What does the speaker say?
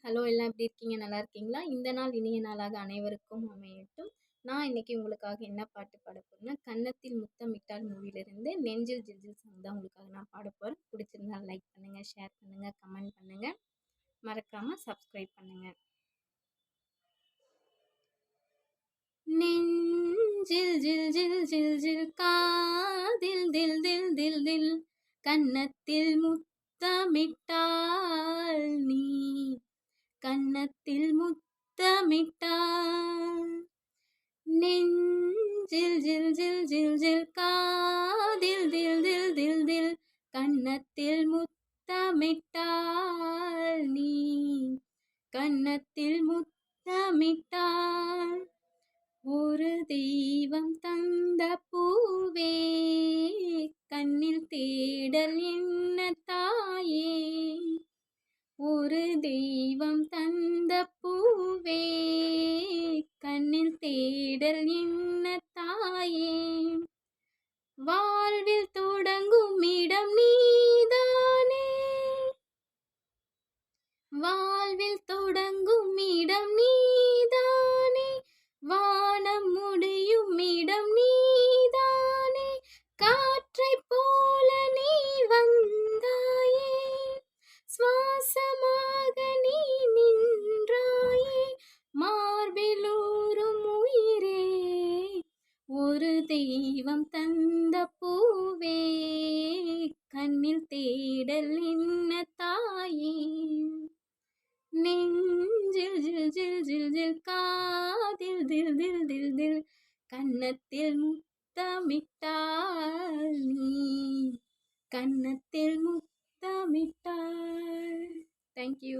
Hello எல்லாம் எப்படி இருக்கீங்க? நல்லா இருக்கீங்களா? இந்த நாள் இனிய நாளாக அனைவருக்கும் அமையட்டும். நான் இன்னைக்கு உங்களுக்காக என்ன பாட்டு பாட போறேன்னா, கன்னத்தில் முத்தமிட்டால் மூவிலிருந்து நெஞ்சில் ஜில் ஜில் சாங் தான் உங்களுக்காக நான் பாட போறேன். பிடிச்சிருந்தா லைக் பண்ணுங்க, ஷேர் பண்ணுங்க, கமெண்ட் பண்ணுங்க. மறக்காம சப்ஸ்கிரைப் பண்ணுங்க. நெஞ்சில் ஜில் ஜில் ஜில் ஜில் காதில் தில் தில் தில் தில் கன்னத்தில் முத்தமிட்டால் நீ கன்னத்தில் முத்தமிட்டால் நெஞ்சில் ஜில் ஜில் ஜில் ஜில் காதில் தில் தில் தில் தில் கன்னத்தில் முத்தமிட்டால் நீ கன்னத்தில் முத்தமிட்டால் ஒரு தெய்வம் தந்த பூவே கண்ணில் தேடல் என்ன தாயே ஒரு தெய்வம் தந்த பூவே கண்ணில் தேடல் என்ன தாயே வாழ்வில் தொடங்கும் இடம் நீதானே வாழ்வில் தொடங்கும் இடம் நீதானே வானம் முடியும் இடம் நீதானே காற்றை போல நீ வந்தாயே சுவாசமாக நீ நின்றாயே மார்பிலூறும் உயிரே ஒரு தெய்வம் தந்த பூவே கண்ணில் தேடல் என்ன தாயே நெஞ்சில் ஜில் ஜில் ஜில் ஜில் காதில் தில் தில் தில் தில் கன்னத்தில் முத்தமிட்டால் நீ கன்னத்தில் முத்தமிட்டால். தேங்க்யூ.